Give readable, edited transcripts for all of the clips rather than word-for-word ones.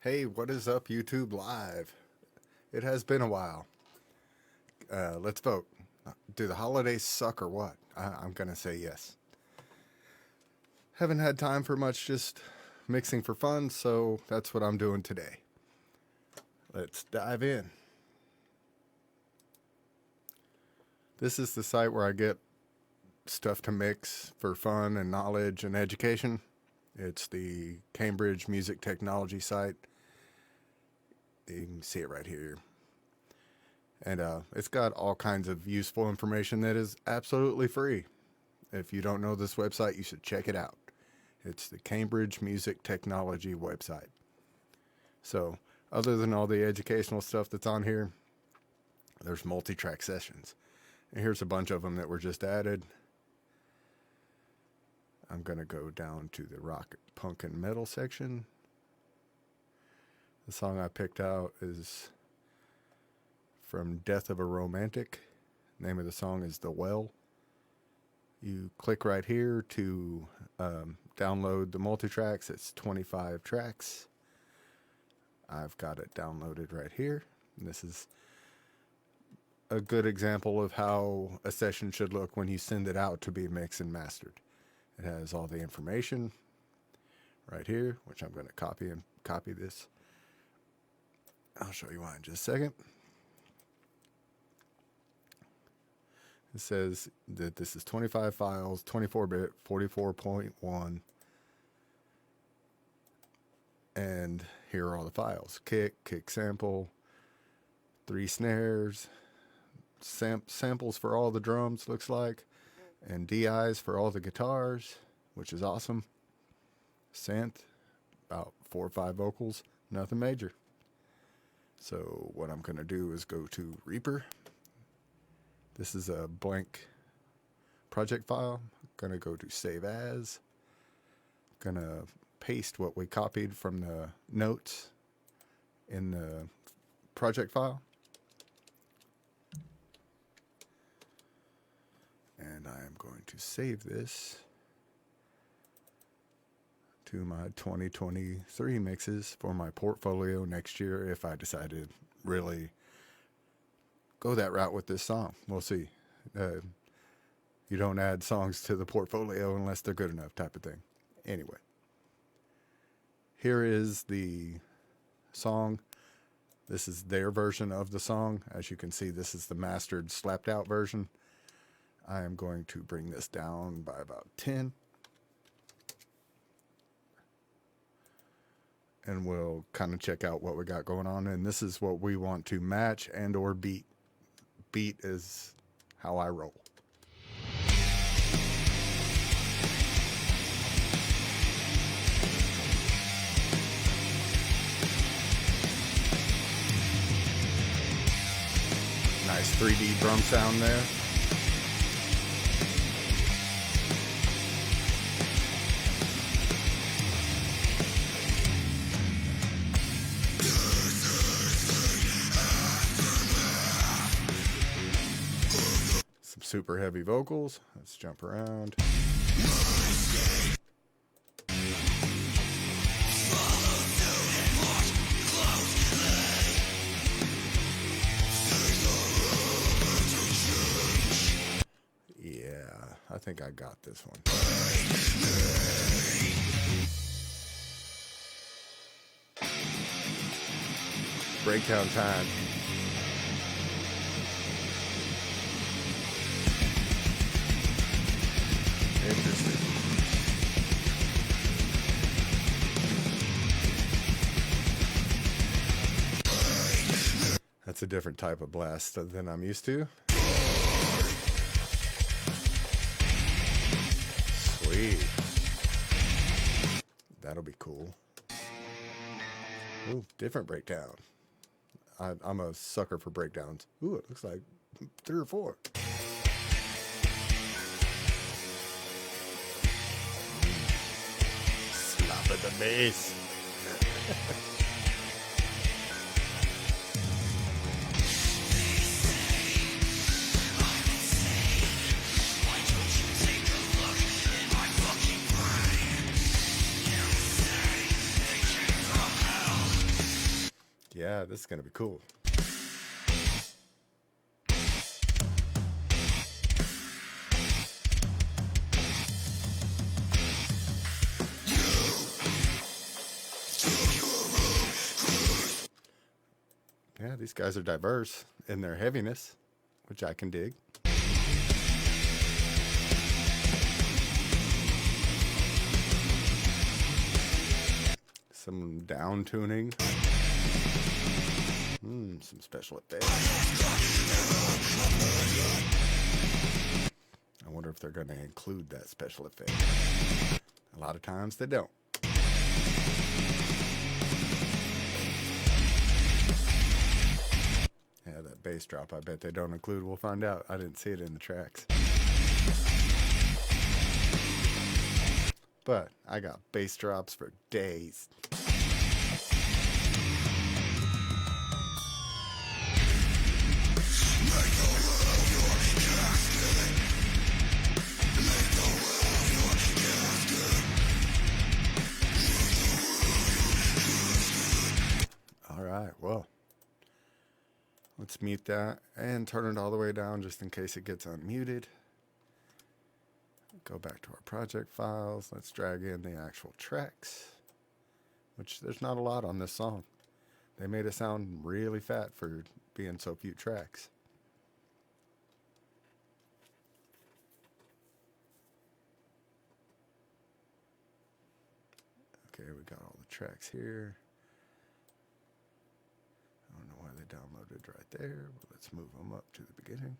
Hey, what is up, YouTube Live? It has been a while. Let's vote. Do the holidays suck or what? I'm going to say yes. Haven't had time for much, just mixing for fun, so that's what I'm doing today. Let's dive in. This is the site where I get stuff to mix for fun and knowledge and education. It's the Cambridge Music Technology site. You can see it right here. And it's got all kinds of useful information that is absolutely free. If you don't know this website, you should check it out. It's the Cambridge Music Technology website. So, other than all the educational stuff that's on here, there's multi-track sessions. And here's a bunch of them that were just added. I'm going to go down to the rock, punk, and metal section. The song I picked out is from Death of a Romantic. The name of the song is The Well. You click right here to download the multi-tracks. It's 25 tracks. I've got it downloaded right here. And this is a good example of how a session should look when you send it out to be mixed and mastered. It has all the information right here, which I'm going to copy this. I'll show you why in just a second. It says that this is 25 files, 24-bit, 44.1. And here are all the files. Kick sample, 3 snares, samples for all the drums, looks like, and DIs for all the guitars, which is awesome. Synth, about 4 or 5 vocals, nothing major. So what I'm going to do is go to Reaper. This is a blank project file. I'm going to go to Save As. I'm going to paste what we copied from the notes in the project file. And I am going to save this to my 2023 mixes for my portfolio next year if I decide to really go that route with this song. We'll see. You don't add songs to the portfolio unless they're good enough, type of thing. Anyway, here is the song. This is their version of the song. As you can see, this is the mastered, slapped out version. I am going to bring this down by about 10. And we'll kind of check out what we got going on. And this is what we want to match and or beat. Beat is how I roll. Nice 3D drum sound there. Super heavy vocals. Let's jump around. Yeah, I think I got this one. Breakdown time. Interesting. That's a different type of blast than I'm used to. Sweet. That'll be cool. Ooh, different breakdown. I'm a sucker for breakdowns. Ooh, it looks like 3 or 4. Slap at the bass. Yeah, this is going to be cool. Yeah, these guys are diverse in their heaviness, which I can dig. Some down tuning. Some special effects. I wonder if they're going to include that special effect. A lot of times they don't. Yeah, that bass drop, I bet they don't include. We'll find out. I didn't see it in the tracks. But I got bass drops for days. All right, well, let's mute that and turn it all the way down just in case it gets unmuted. Go back to our project files. Let's drag in the actual tracks, which there's not a lot on this song. They made it sound really fat for being so few tracks. Okay, we got all the tracks here. I don't know why they downloaded right there, but let's move them up to the beginning.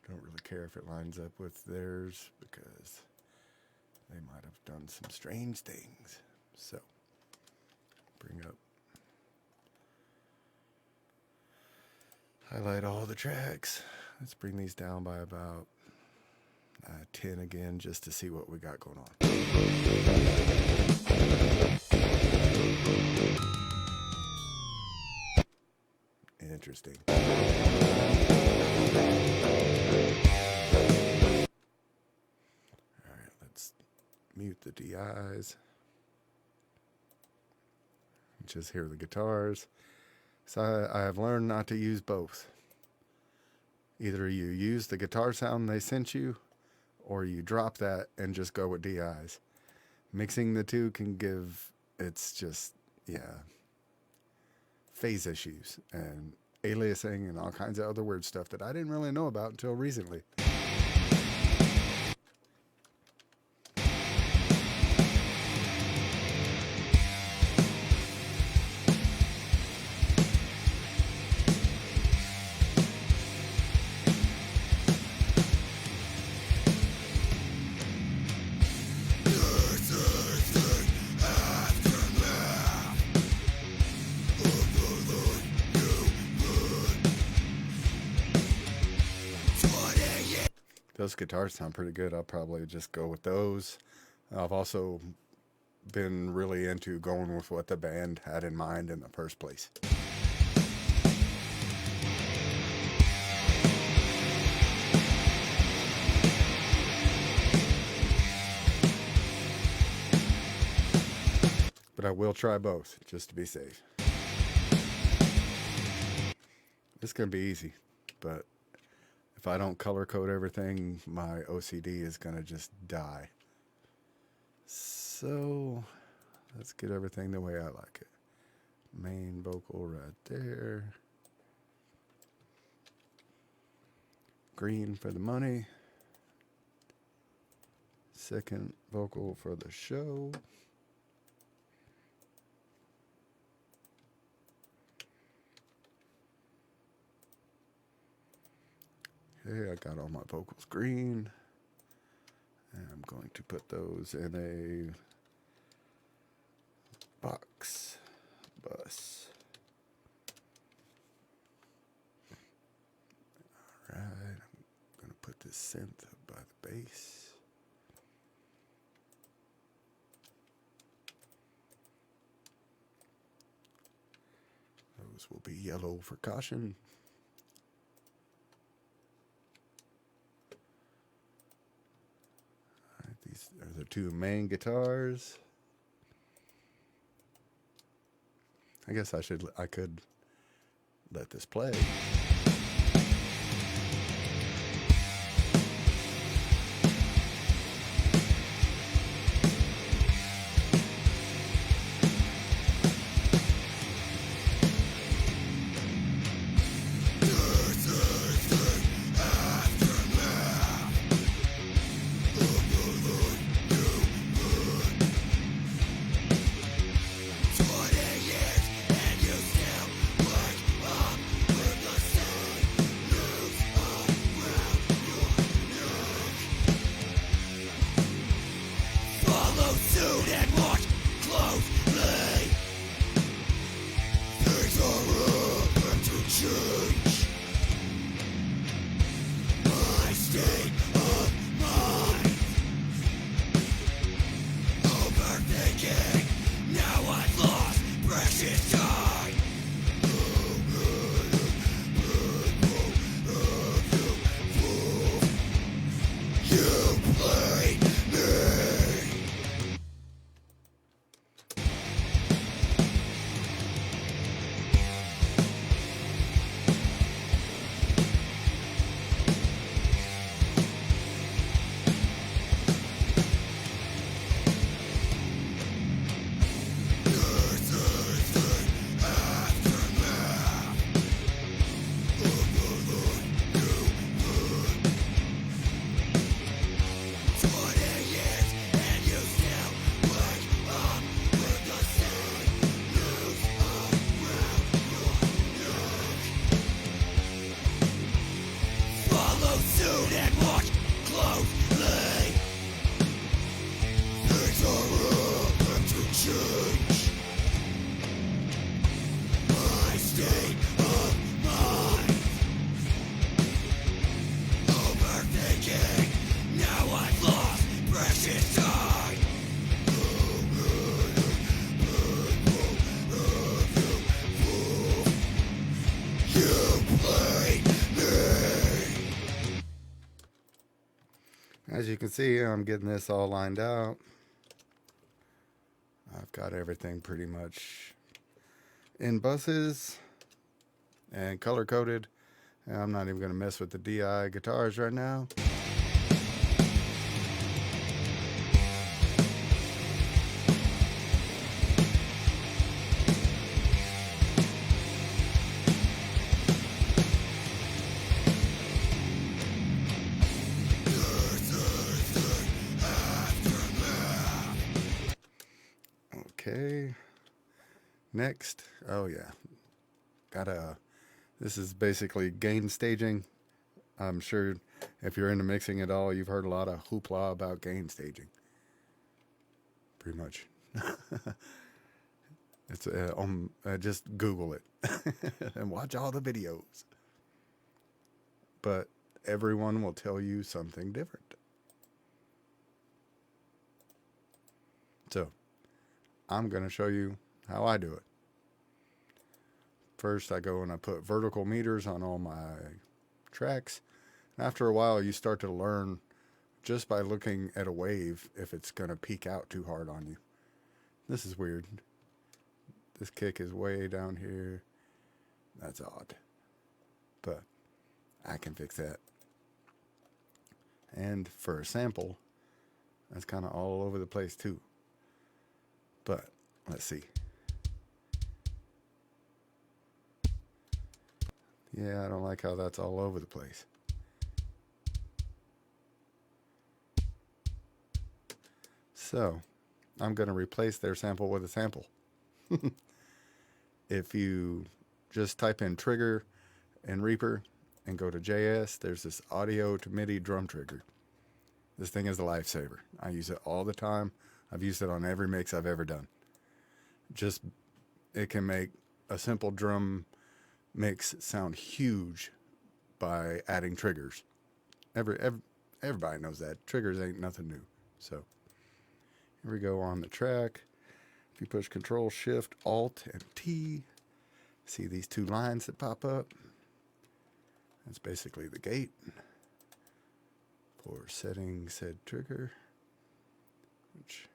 Don't really care if it lines up with theirs because they might have done some strange things. So, bring up, highlight all the tracks. Let's bring these down by about 10 again just to see what we got going on. Interesting. All right, let's mute the DIs. Just hear the guitars. So I have learned not to use both. Either you use the guitar sound they sent you, or you drop that and just go with DIs. Mixing the two can give, it's just, phase issues and aliasing and all kinds of other weird stuff that I didn't really know about until recently. Those guitars sound pretty good. I'll probably just go with those. I've also been really into going with what the band had in mind in the first place. But I will try both just to be safe. It's going to be easy, but if I don't color code everything, my OCD is going to just die. So let's get everything the way I like it. Main vocal right there. Green for the money. Second vocal for the show. Okay, I got all my vocals green. And I'm going to put those in a box bus. Alright, I'm going to put this synth by the bass. Those will be yellow for caution. These are the two main guitars. I guess I could let this play. As you can see, I'm getting this all lined out. I've got everything pretty much in buses and color coded. And I'm not even going to mess with the DI guitars right now. Okay, next, oh yeah, this is basically gain staging. I'm sure if you're into mixing at all, you've heard a lot of hoopla about gain staging. Pretty much. It's just Google it and watch all the videos. But everyone will tell you something different. So I'm going to show you how I do it. First, I go and I put vertical meters on all my tracks. And after a while, you start to learn just by looking at a wave if it's going to peak out too hard on you. This is weird. This kick is way down here. That's odd. But I can fix that. And for a sample, that's kind of all over the place too. But let's see. Yeah, I don't like how that's all over the place. So I'm going to replace their sample with a sample. If you just type in trigger in Reaper and go to JS, there's this audio to MIDI drum trigger. This thing is a lifesaver. I use it all the time. I've used it on every mix I've ever done. It can make a simple drum mix sound huge by adding triggers. Everybody knows that. Triggers ain't nothing new. So here we go on the track. If you push Control, Shift, Alt, and T, see these two lines that pop up? That's basically the gate for setting said trigger. which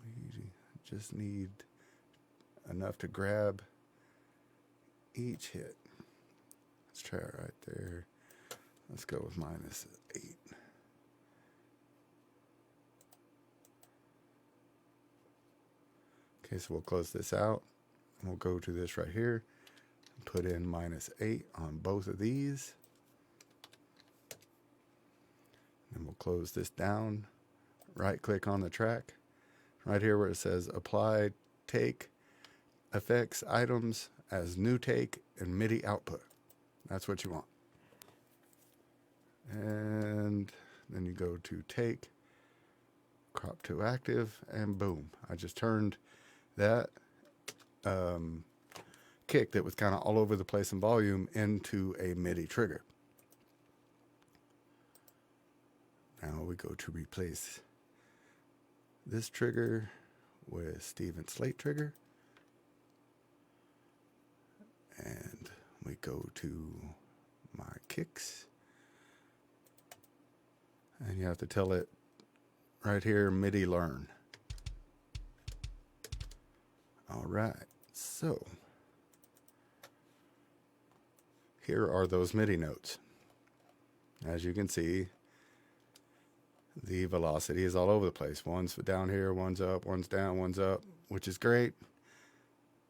we just need enough to grab each hit. Let's try it right there. Let's go with -8. Okay, so we'll close this out. And we'll go to this right here. And put in -8 on both of these. And we'll close this down. Right click on the track. Right here where it says apply take effects items as new take and MIDI output. That's what you want. And then you go to take, crop to active, and boom. I just turned that kick that was kind of all over the place in volume into a MIDI trigger. Now we go to replace this trigger with Steven Slate trigger. And we go to my kicks. And you have to tell it right here, MIDI learn. All right, so here are those MIDI notes. As you can see, the velocity is all over the place. One's down here, one's up, one's down, one's up, which is great.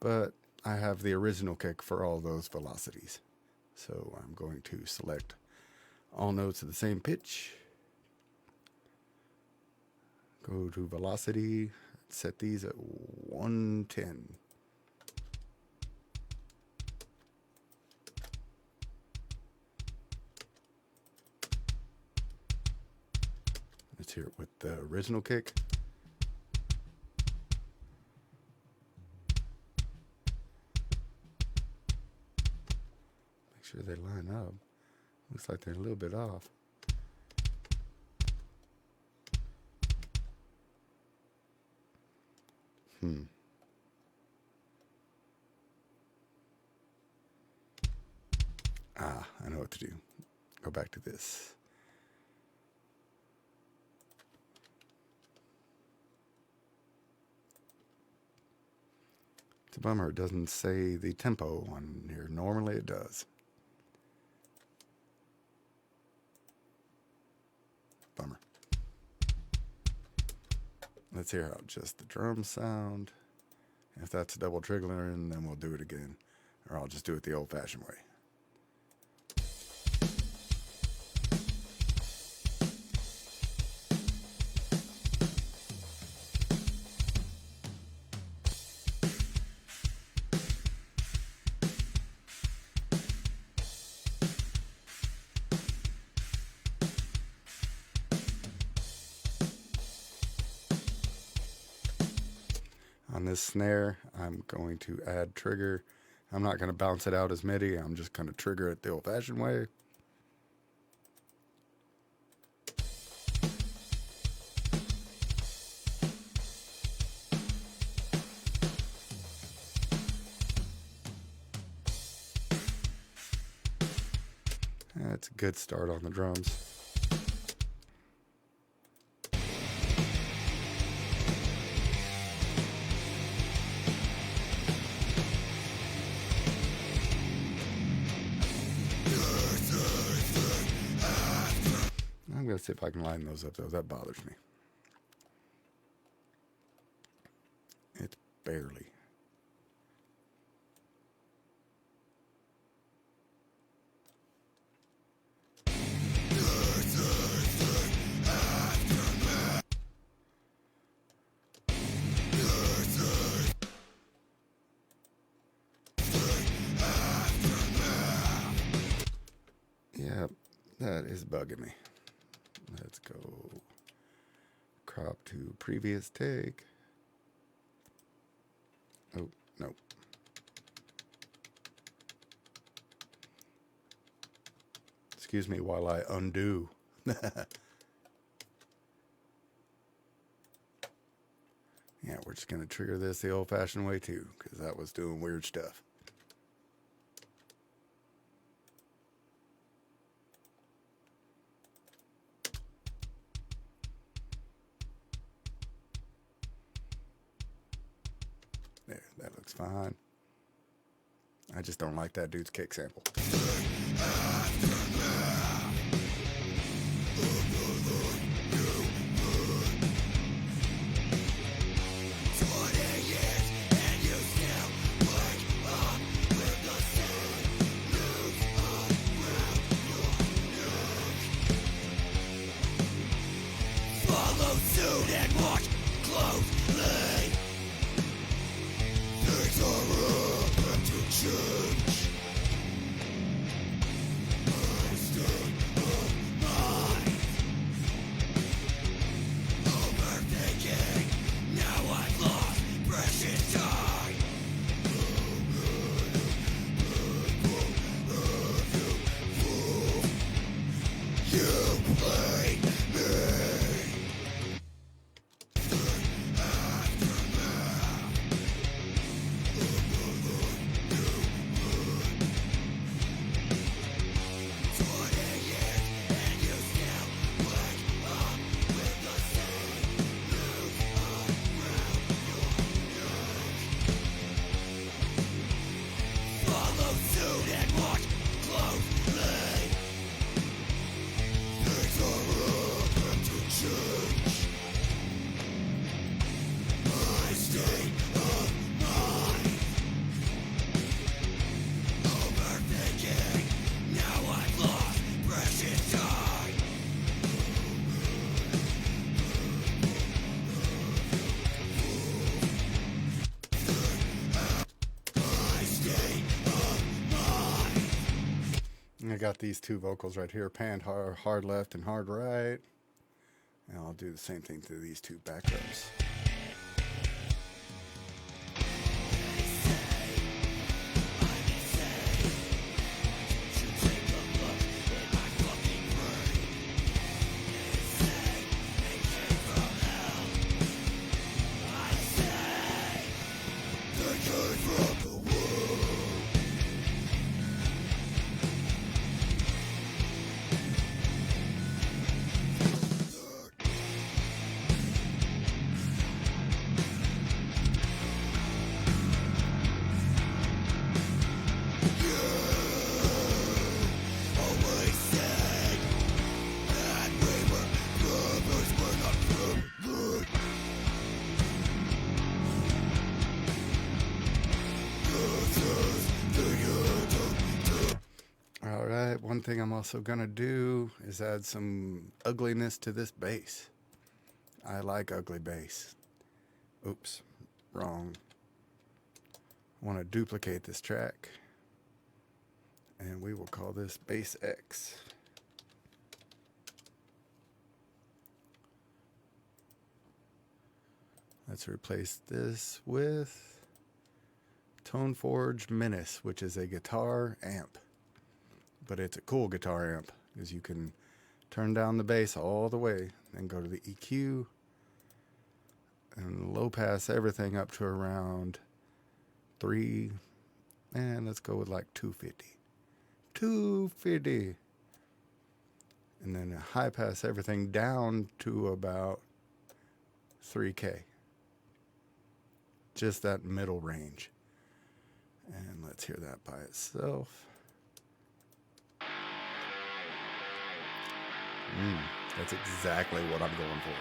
But I have the original kick for all those velocities. So I'm going to select all notes of the same pitch. Go to velocity, set these at 110. Let's hear it with the original kick. Make sure they line up. Looks like they're a little bit off. I know what to do. Go back to this. It's a bummer it doesn't say the tempo on here. Normally it does. Bummer. Let's hear out just the drum sound. If that's a double triggering, then we'll do it again. Or I'll just do it the old-fashioned way. On this snare, I'm going to add trigger. I'm not going to bounce it out as MIDI. I'm just going to trigger it the old-fashioned way. That's a good start on the drums. I'm going to see if I can line those up, though. That bothers me. It's barely. Yeah, that is bugging me. Let's go crop to previous take. Oh, no. Excuse me while I undo. Yeah, we're just going to trigger this the old-fashioned way too, because that was doing weird stuff. Looks fine. I just don't like that dude's kick sample. Follow suit and watch closely. Things are about to change. My state of mind. Overthinking. Now I've lost precious time. You played me. Follow suit and watch closely. Things are about to change. My state of mind. Overthinking. Now I've lost precious time. My state of mind. I got these two vocals right here, panned hard left and hard right. And I'll do the same thing to these two back drums. Alright, one thing I'm also going to do is add some ugliness to this bass. I like ugly bass. Oops, wrong. I want to duplicate this track. And we will call this Bass X. Let's replace this with Toneforge Menace, which is a guitar amp. But it's a cool guitar amp because you can turn down the bass all the way and go to the EQ and low pass everything up to around 3, and let's go with like 250, and then high pass everything down to about 3K, just that middle range. And let's hear that by itself. That's exactly what I'm going for.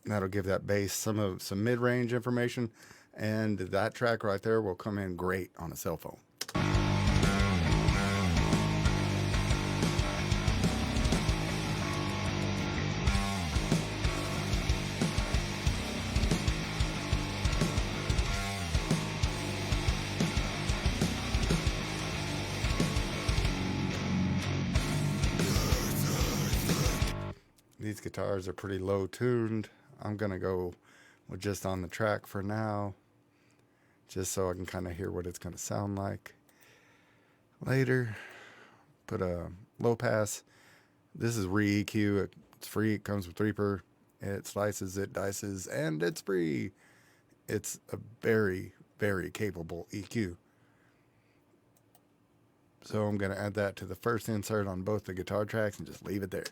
That'll give that bass some mid-range information, and that track right there will come in great on a cell phone. These guitars are pretty low tuned. I'm going to go with just on the track for now, just so I can kind of hear what it's going to sound like. later. Put a low pass. This is re-EQ. It's free. It comes with Reaper. It slices, it dices, and it's free. It's a very, very capable EQ. So I'm going to add that to the first insert on both the guitar tracks and just leave it there.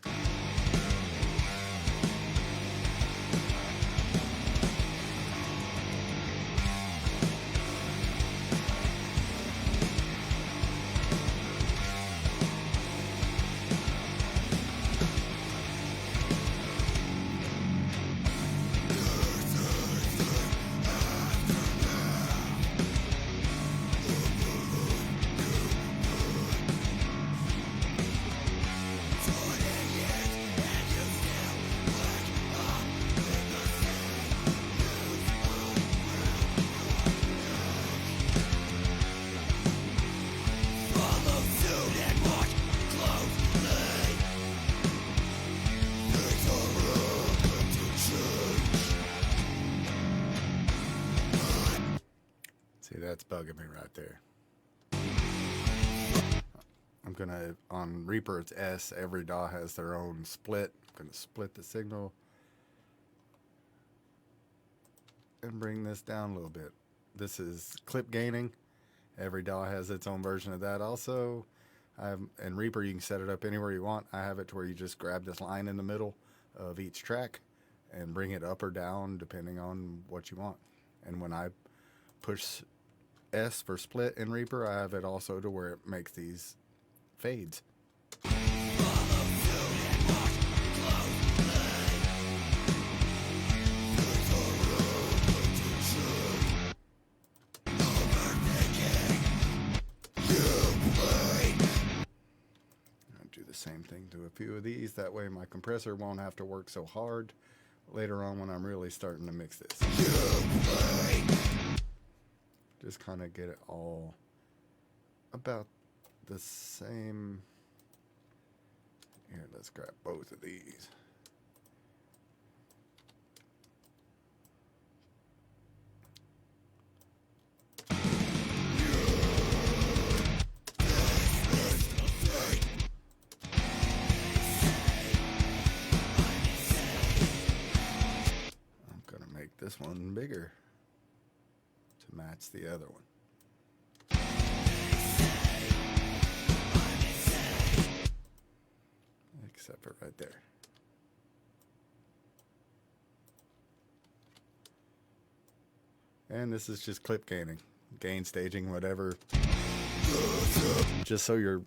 Follow suit and watch closely. Things are about to change. See, that's bugging me right there. I'm going to, on Reaper, it's S. Every DAW has their own split. I'm going to split the signal and bring this down a little bit. This is clip gaining. Every DAW has its own version of that. Also, in Reaper, you can set it up anywhere you want. I have it to where you just grab this line in the middle of each track and bring it up or down depending on what you want. And when I push S for split in Reaper, I have it also to where it makes these fades. Do the same thing to a few of these. That way my compressor won't have to work so hard later on when I'm really starting to mix this. Just kind of get it all about the same. Here, let's grab both of these. I'm gonna make this one bigger to match the other one. Except for right there. And this is just clip gaining, gain staging, whatever. Just so you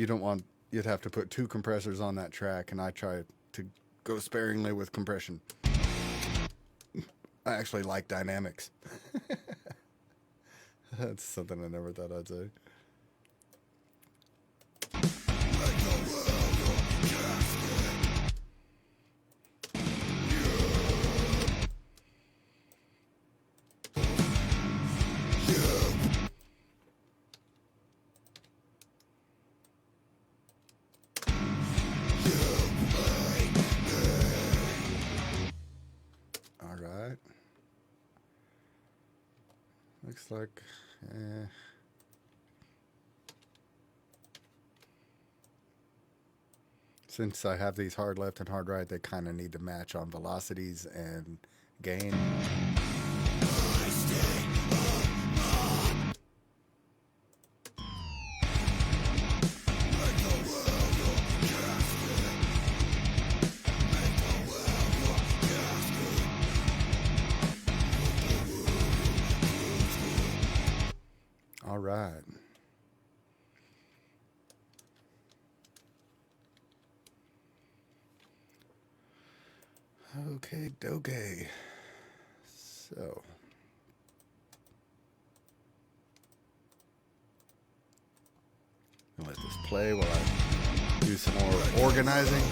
don't want, you'd have to put two compressors on that track, and I try to go sparingly with compression. I actually like dynamics. That's something I never thought I'd say. All right. Looks like, since I have these hard left and hard right, they kind of need to match on velocities and gain. All right. Okay, doke. So. I'll let this play while I do some more organizing.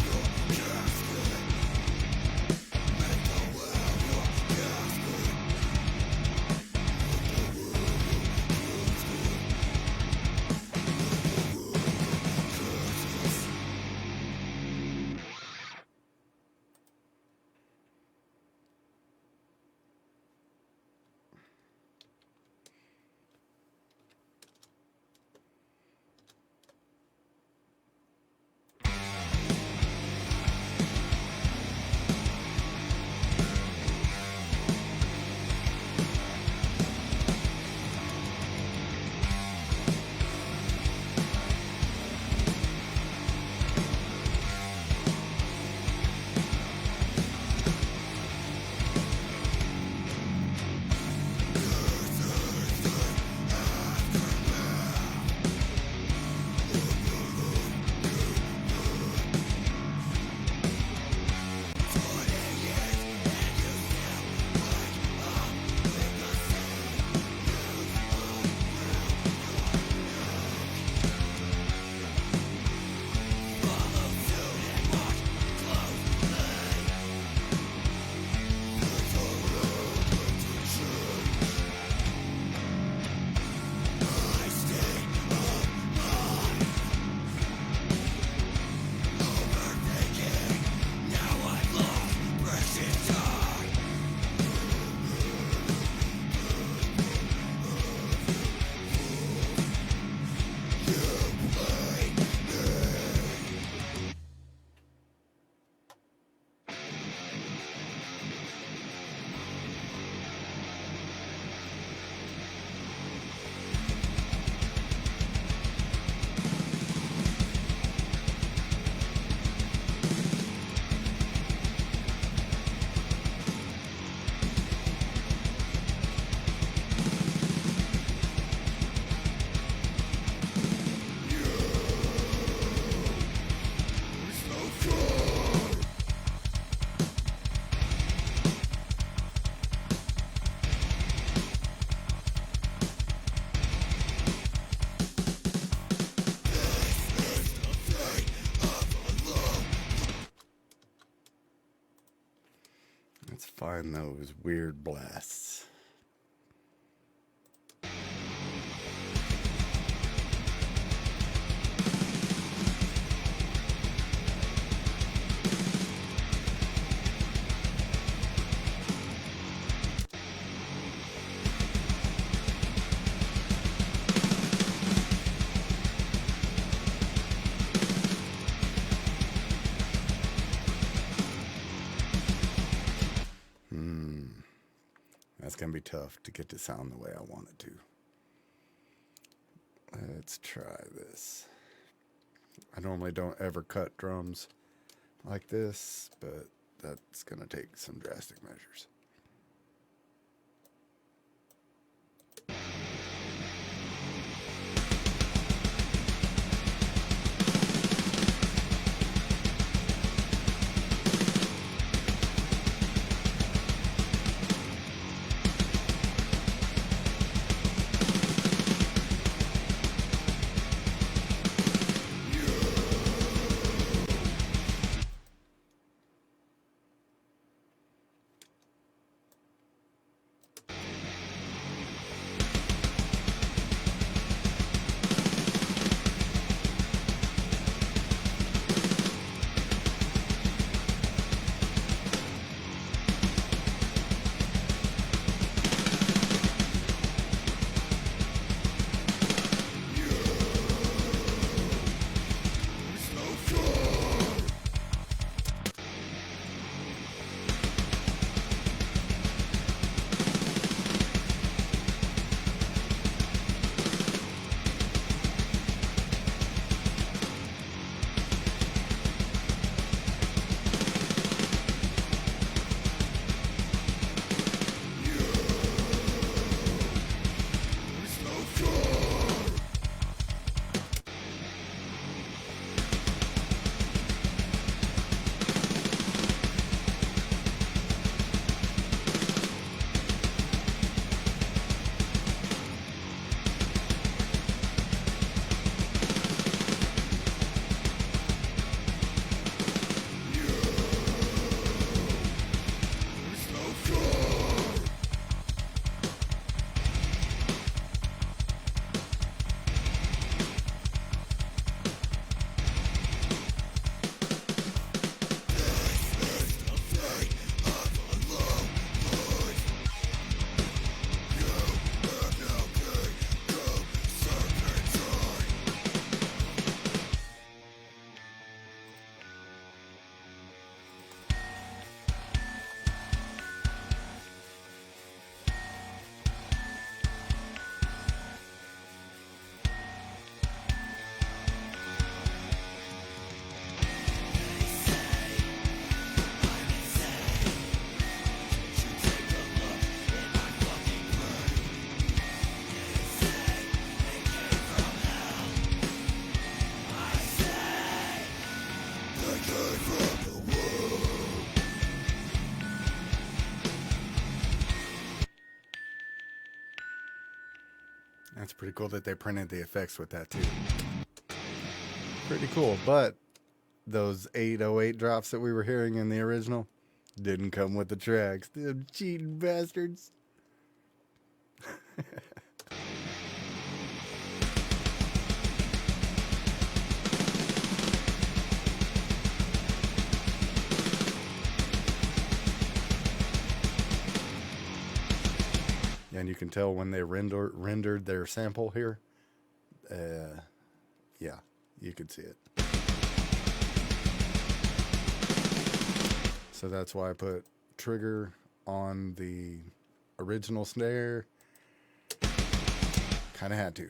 find those weird blasts. That's going to be tough to get to sound the way I want it to. Let's try this. I normally don't ever cut drums like this, but that's going to take some drastic measures. That's pretty cool that they printed the effects with that too. Pretty cool, but those 808 drops that we were hearing in the original didn't come with the tracks. Them cheating bastards. And you can tell when they rendered their sample here. Yeah, you could see it. So that's why I put trigger on the original snare. Kind of had to.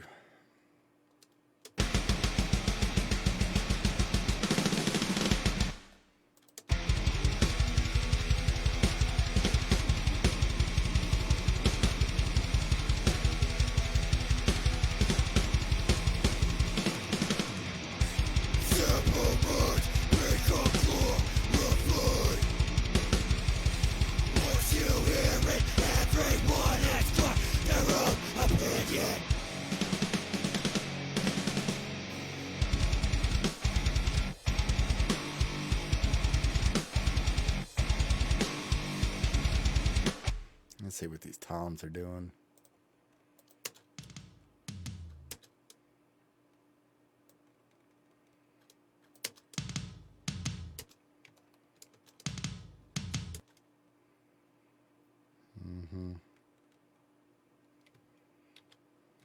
see what these toms are doing.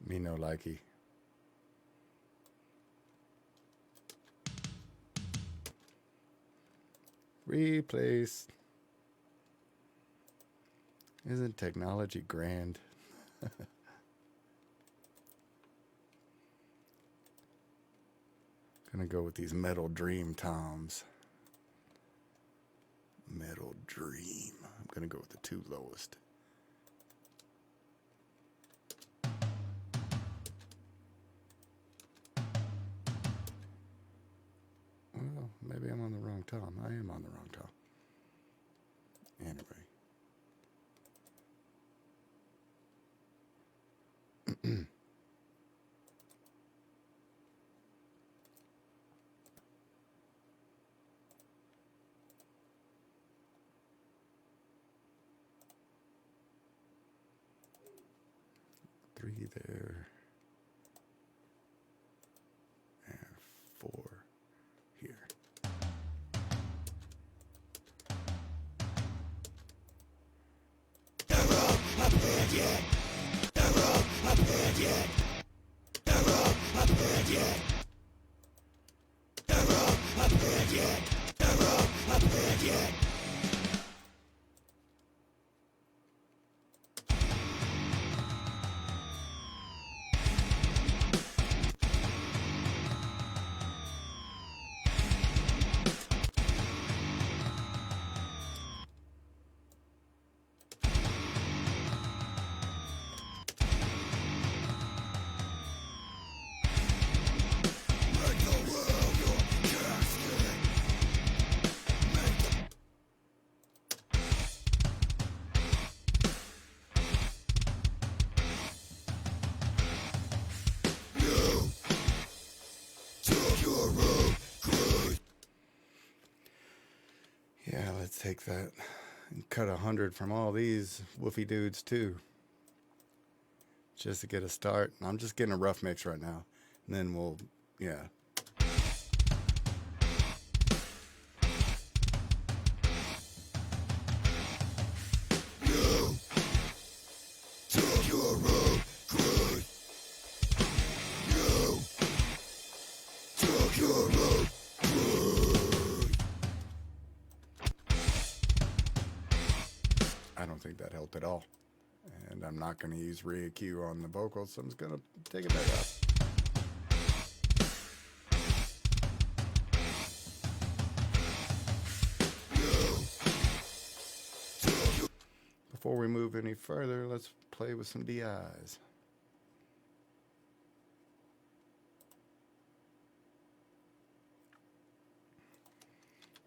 Me no likey. Replace. Isn't technology grand? Gonna go with these Metal Dream toms. Metal Dream. I'm gonna go with the two lowest. Well, maybe I'm on the wrong tom. I am on the wrong tom. Anyway. Three there. And 4 here. Yeah, let's take that and cut 100 from all these woofy dudes too. Just to get a start. I'm just getting a rough mix right now. And then we'll, yeah. I don't think that helped at all. And I'm not going to use re-EQ on the vocals, so I'm just going to take it back out. Before we move any further, let's play with some DIs.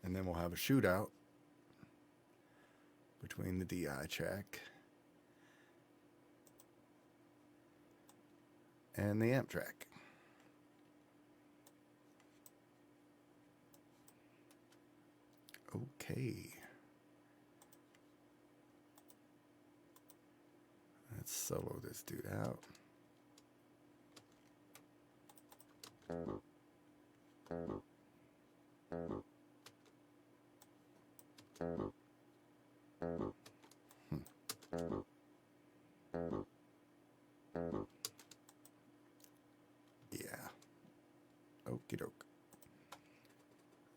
And then we'll have a shootout between the DI track and the amp track. Okay. Let's solo this dude out. Yeah. Okie doke.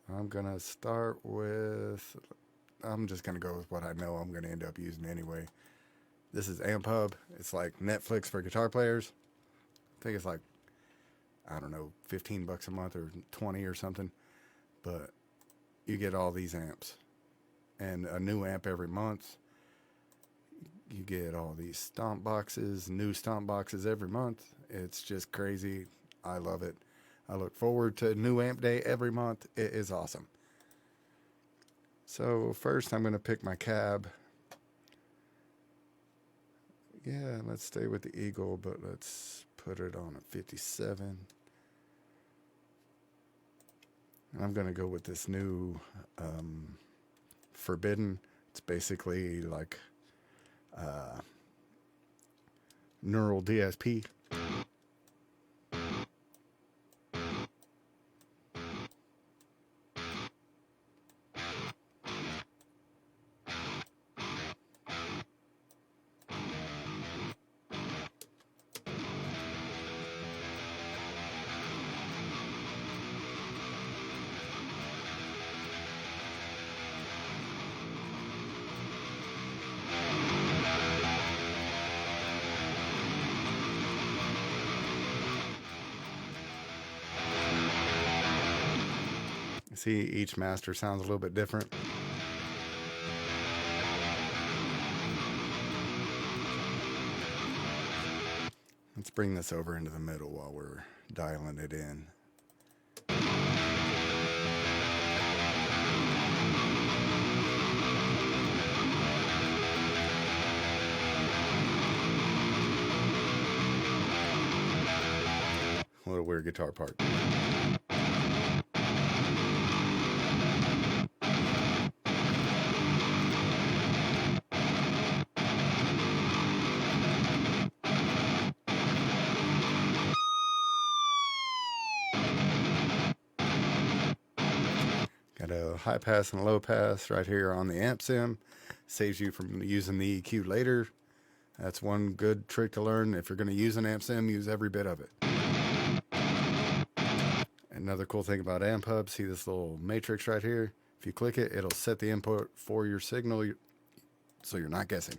I'm gonna start with, I'm just gonna go with what I know I'm gonna end up using anyway. This is AmpHub. It's like Netflix for guitar players. I think it's like, I don't know, $15 a month or 20 or something. But you get all these amps and a new amp every month. You get all these stomp boxes, new stomp boxes every month. It's just crazy. I love it. I look forward to new amp day every month. It is awesome. So first I'm going to pick my cab. Yeah, let's stay with the Eagle, but let's put it on a 57. And I'm going to go with this new Forbidden. It's basically like Neural DSP. See, each master sounds a little bit different. Let's bring this over into the middle while we're dialing it in. What a weird guitar part. Got a high pass and a low pass right here on the amp sim. Saves you from using the EQ later. That's one good trick to learn. If you're going to use an amp sim, use every bit of it. Another cool thing about Amp Hub, see this little matrix right here? If you click it, it'll set the input for your signal so you're not guessing.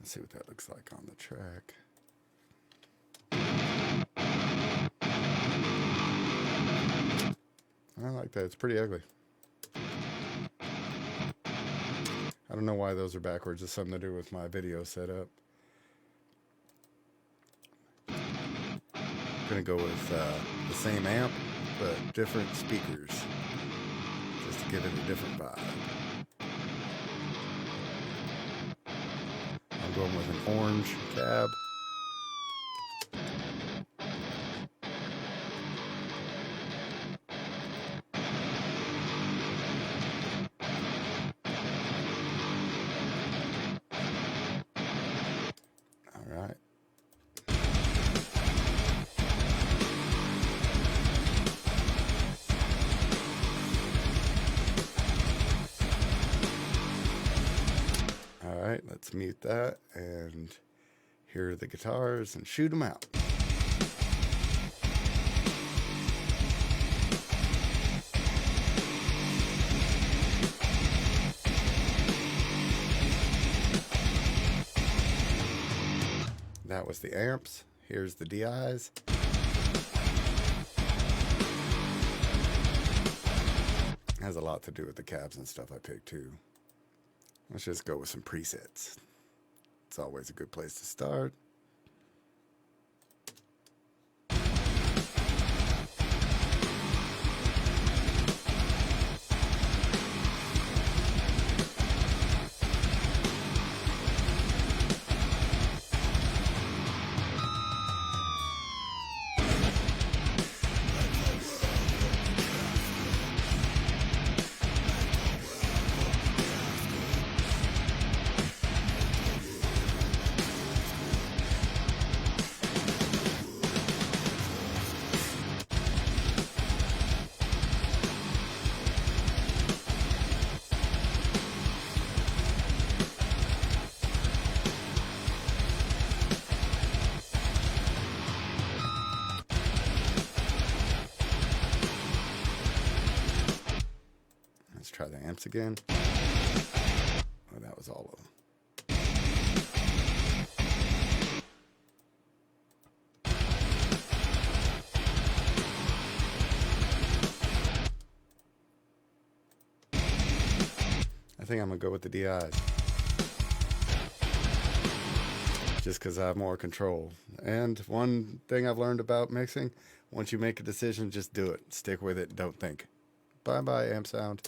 Let's see what that looks like on the track. I like that. It's pretty ugly. I don't know why those are backwards. It's something to do with my video setup. I'm gonna go with the same amp, but different speakers, just to give it a different vibe. I'm going with an orange cab. All right. All right, let's mute that and hear the guitars and shoot them out. That was the amps. Here's the DIs. Has a lot to do with the cabs and stuff I picked too. Let's just go with some presets. It's always a good place to start. Let's try the amps again. Oh, that was all of them. I think I'm gonna go with the DIs. Just because I have more control. And one thing I've learned about mixing, once you make a decision, just do it. Stick with it, don't think. Bye-bye, amp sound.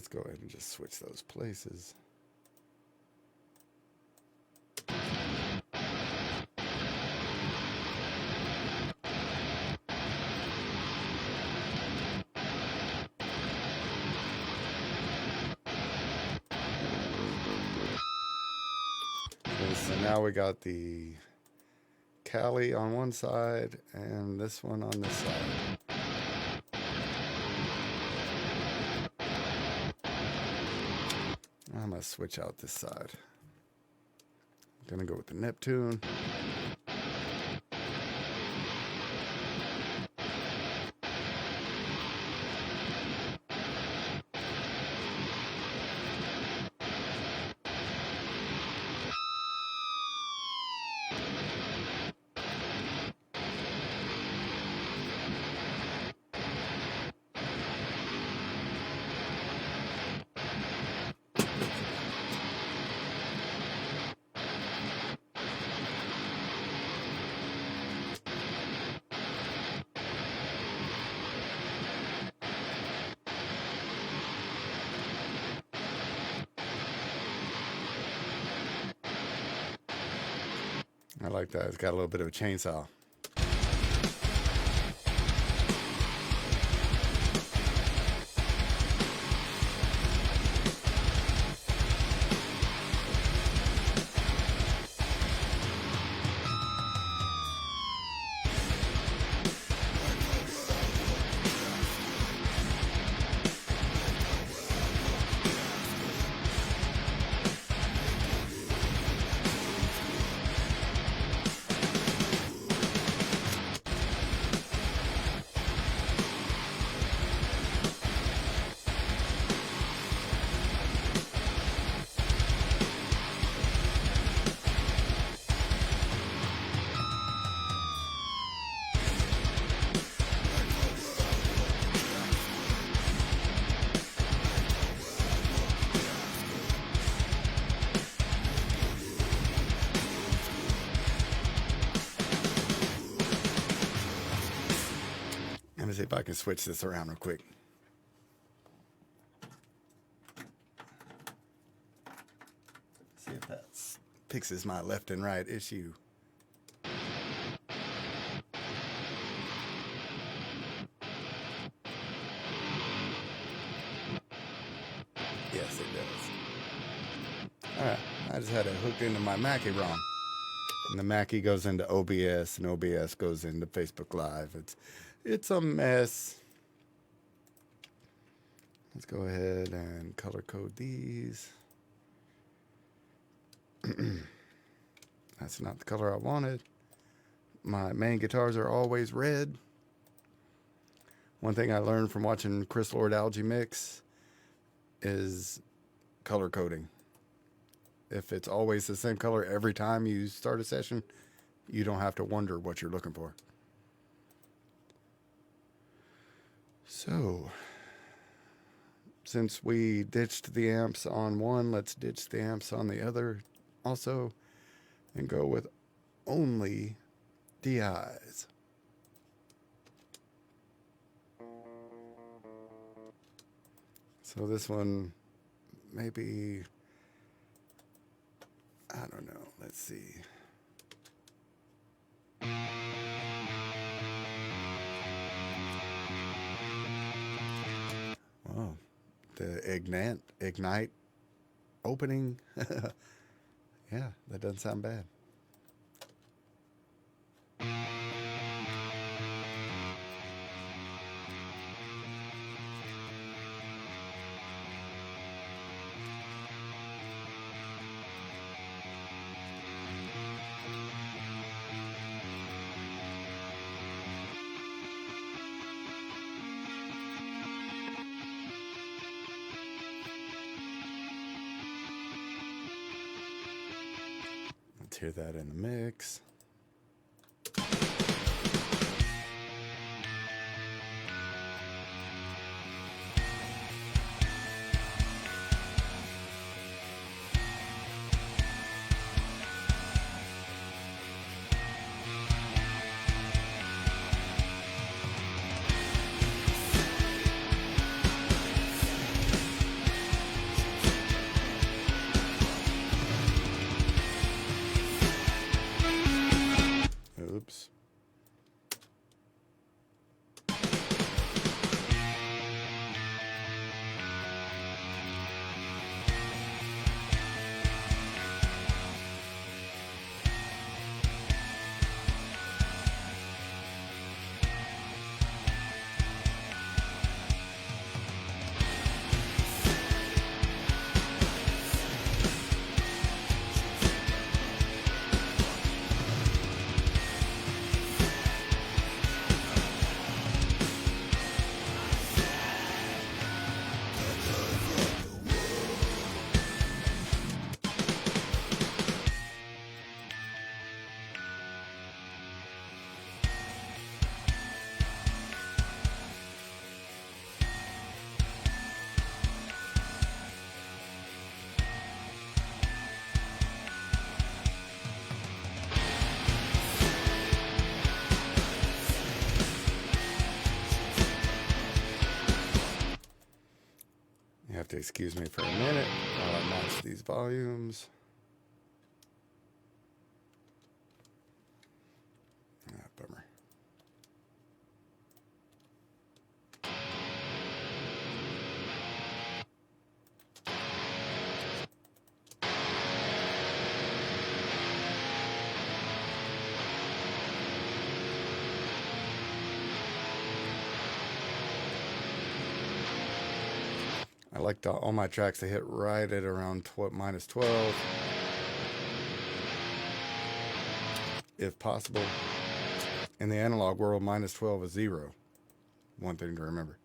Let's go ahead and just switch those places. Okay, so now we got the Cali on one side and this one on this side. I'm gonna switch out this side. I'm gonna go with the Neptune. I like that. It's got a little bit of a chainsaw. Let me see if I can switch this around real quick. See if that fixes my left and right issue. Yes, it does. Alright, I just had it hooked into my Mackie wrong. And the Mackie goes into OBS, and OBS goes into Facebook Live. It's a mess. Let's go ahead and color code these. That's not the color I wanted. My main guitars are always red. One thing I learned from watching Chris Lord Algae mix is color coding. If it's always the same color every time you start a session, you don't have to wonder what you're looking for. So, since we ditched the amps on one, let's ditch the amps on the other also and go with only DIs. So this one, maybe, I don't know, let's see. Oh, the Ignite opening. Yeah, that doesn't sound bad. Let's hear that in the mix. to excuse me for a minute while I match these volumes. Bummer. I like all my tracks to hit right at around minus 12, if possible. In the analog world, minus 12 is 0. One thing to remember.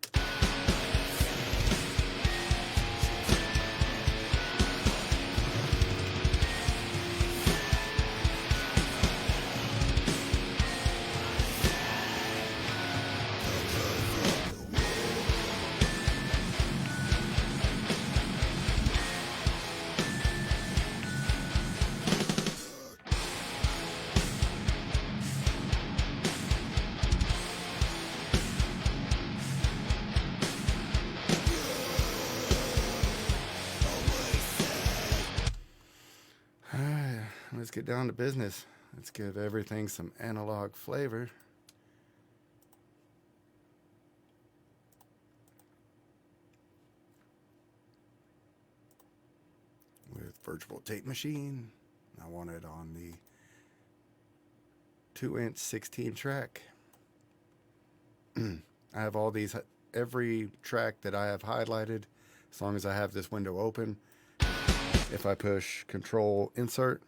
Let's get down to business. Let's give everything some analog flavor. With Virtual Tape Machine. I want it on the 2-inch 16 track. I have all these, every track that I have highlighted, as long as I have this window open. If I push Control Insert,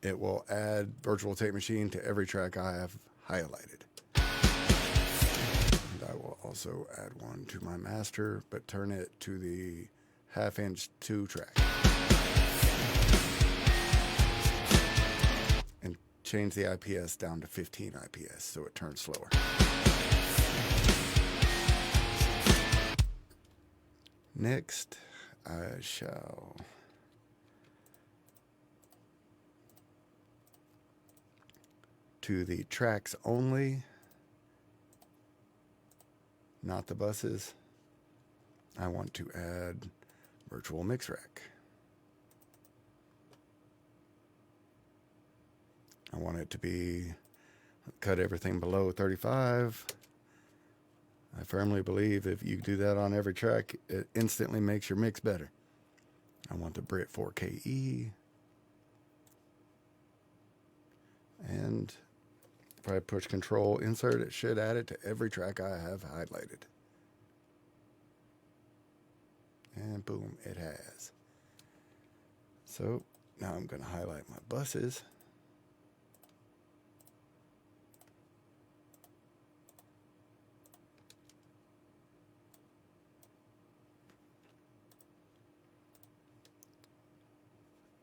it will add Virtual Tape Machine to every track I have highlighted. And I will also add one to my master, but turn it to the 1/2-inch 2 track. And change the IPS down to 15 IPS so it turns slower. Next, I shall to the tracks only, not the buses. I want to add Virtual Mix Rack. I want it to be, cut everything below 35. I firmly believe if you do that on every track, it instantly makes your mix better. I want the Brit 4KE. And if I push Control Insert, it should add it to every track I have highlighted. And boom, it has. So now I'm going to highlight my buses.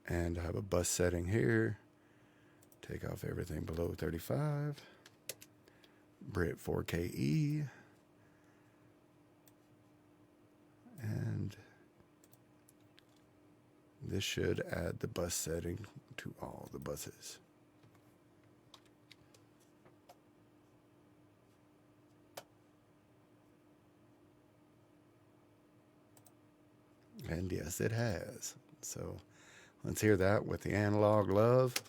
And I have a bus setting here. Take off everything below 35. Brit 4KE. And this should add the bus setting to all the buses. And yes, it has. So let's hear that with the analog love.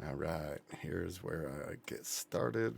All right, here's where I get started.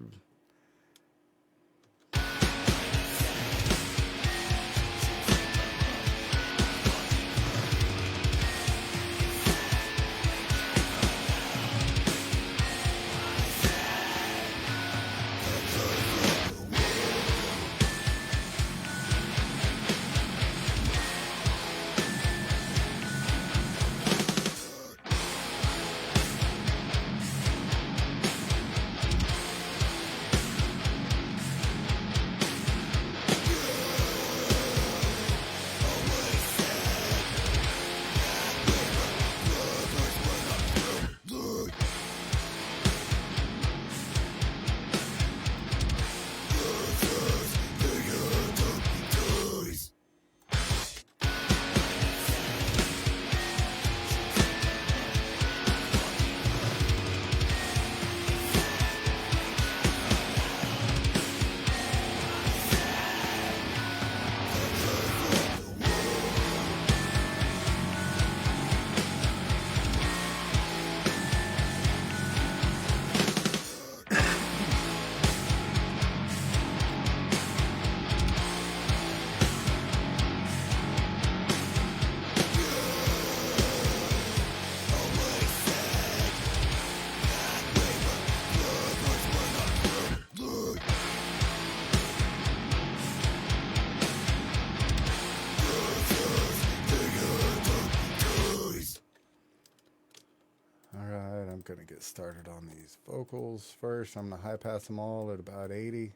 Alright, I'm going to get started on these vocals first. I'm going to high pass them all at about 80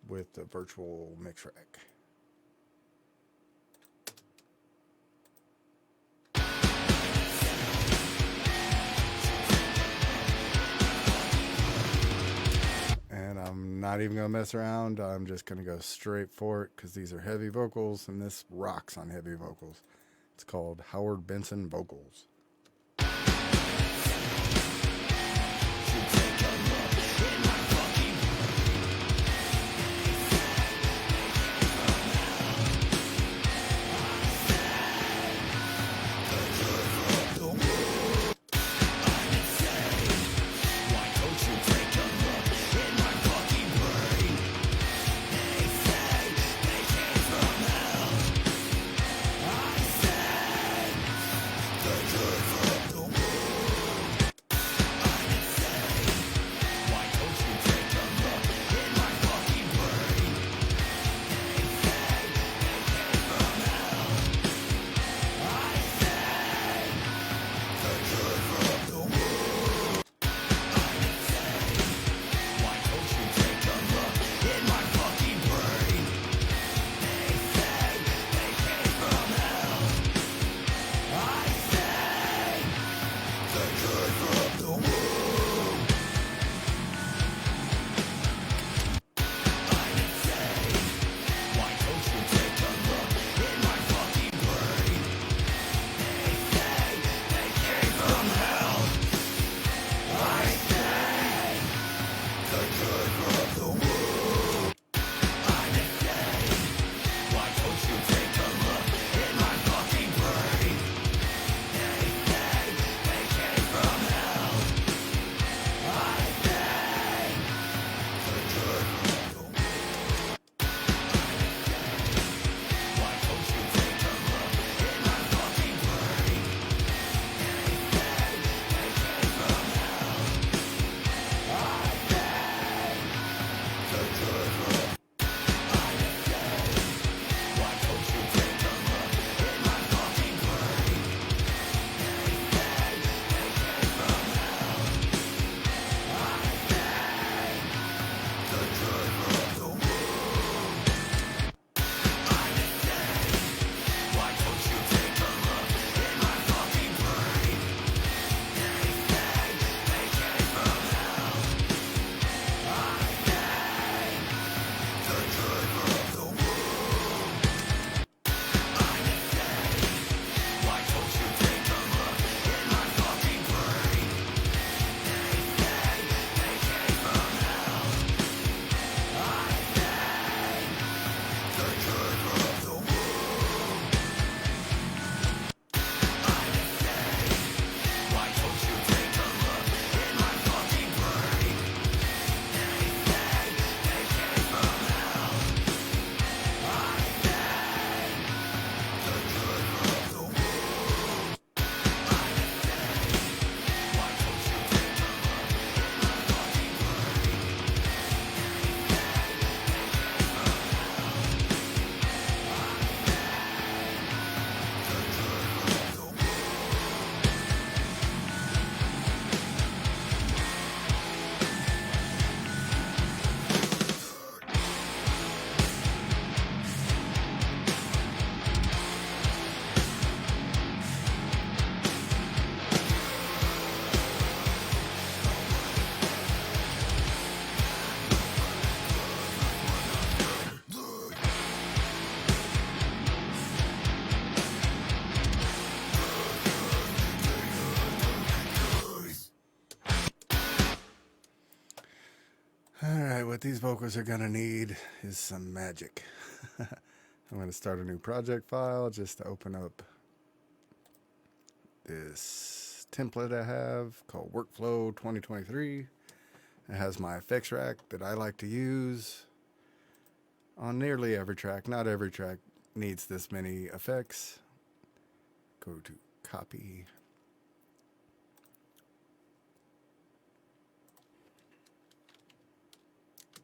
with the virtual mix rack. And I'm not even going to mess around. I'm just going to go straight for it because these are heavy vocals and this rocks on heavy vocals. It's called Howard Benson Vocals. Alright, what these vocals are going to need is some magic. I'm going to start a new project file just to open up this template I have called Workflow 2023. It has my effects rack that I like to use on nearly every track. Not every track needs this many effects. Go to copy.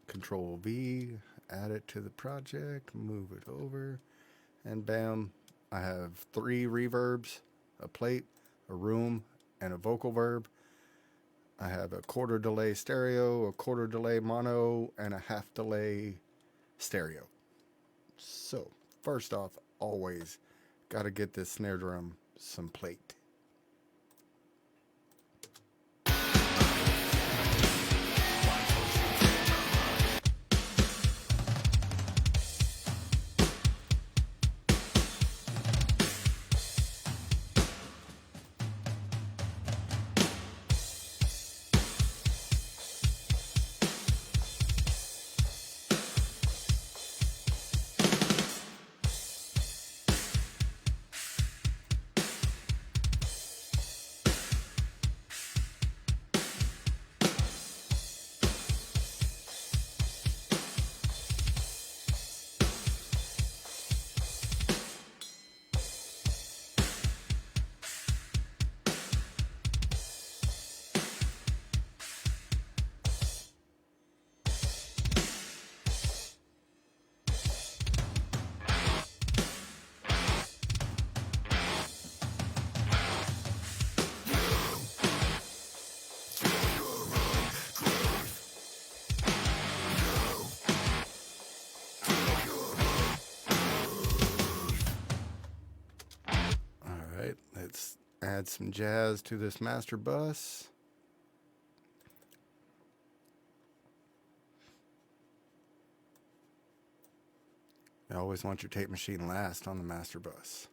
Control V, add it to the project, move it over, and bam, I have 3 reverbs, a plate, a room, and a vocal verb. I have a quarter delay stereo, a quarter delay mono, and a half delay stereo. So, first off, always got to get this snare drum some plate. Let's add some jazz to this master bus. You always want your tape machine last on the master bus.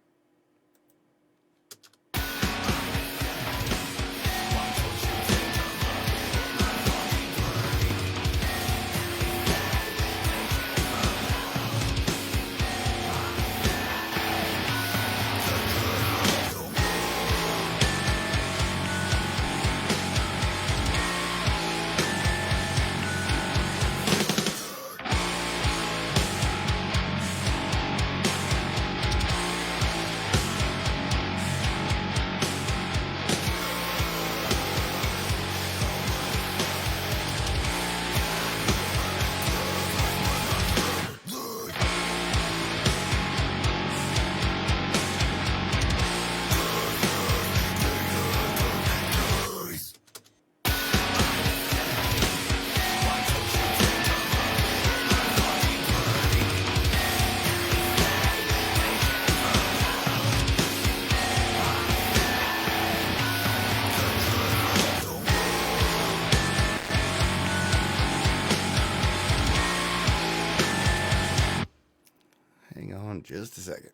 Hang on just a second.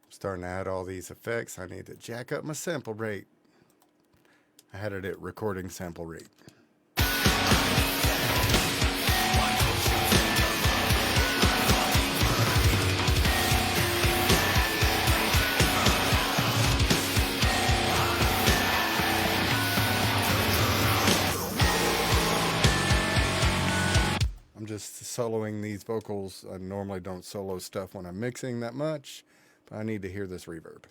I'm starting to add all these effects. I need to jack up my sample rate. I had it at recording sample rate. I'm just soloing these vocals. I normally don't solo stuff when I'm mixing that much, but I need to hear this reverb.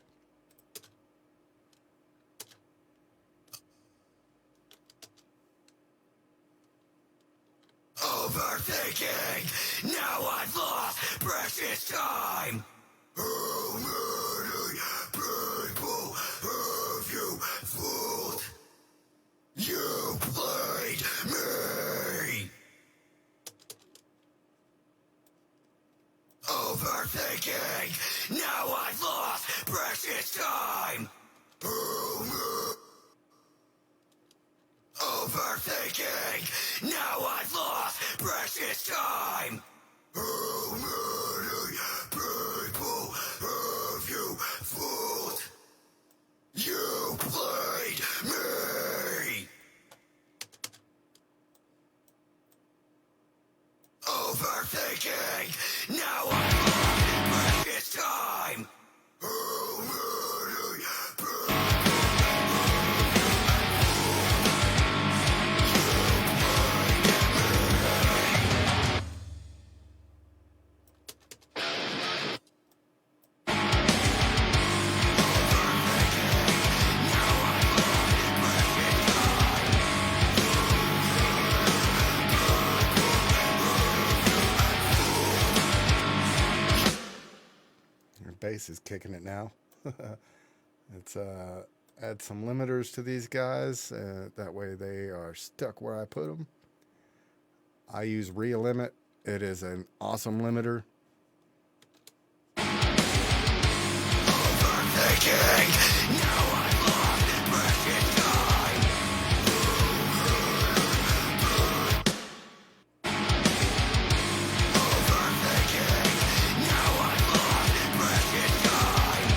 Overthinking, now I've lost precious time. How many people have you fooled? You played me. Overthinking, now I've lost precious time. Overthinking, now I've lost precious time. How many people have you fooled? You played me. Overthinking, now I've lost precious time. How many people Your bass is kicking it now. Let's add some limiters to these guys. That way they are stuck where I put them. I use Relimit. It is an awesome limiter. Overthinking, now I've lost precious time. Overthinking, now I've lost precious time.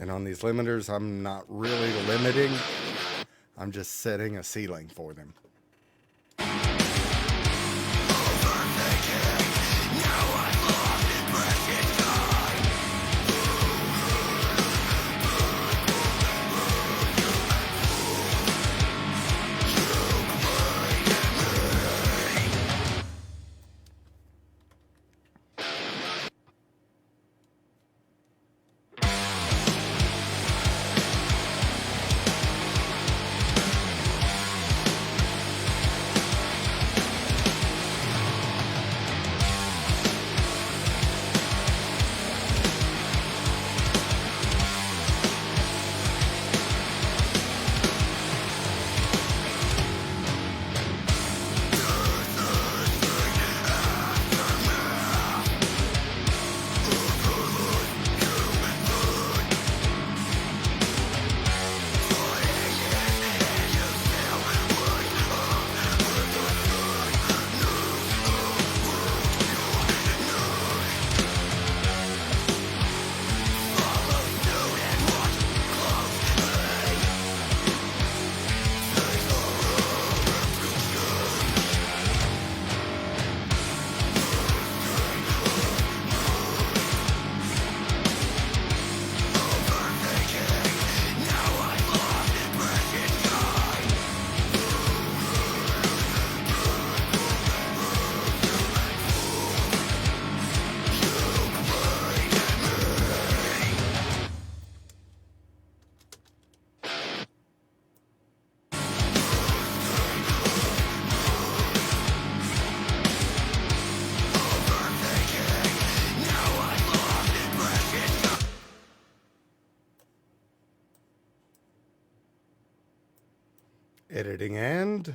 And on these limiters, I'm not really limiting. I'm just setting a ceiling for them. Editing and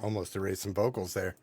almost erased some vocals there.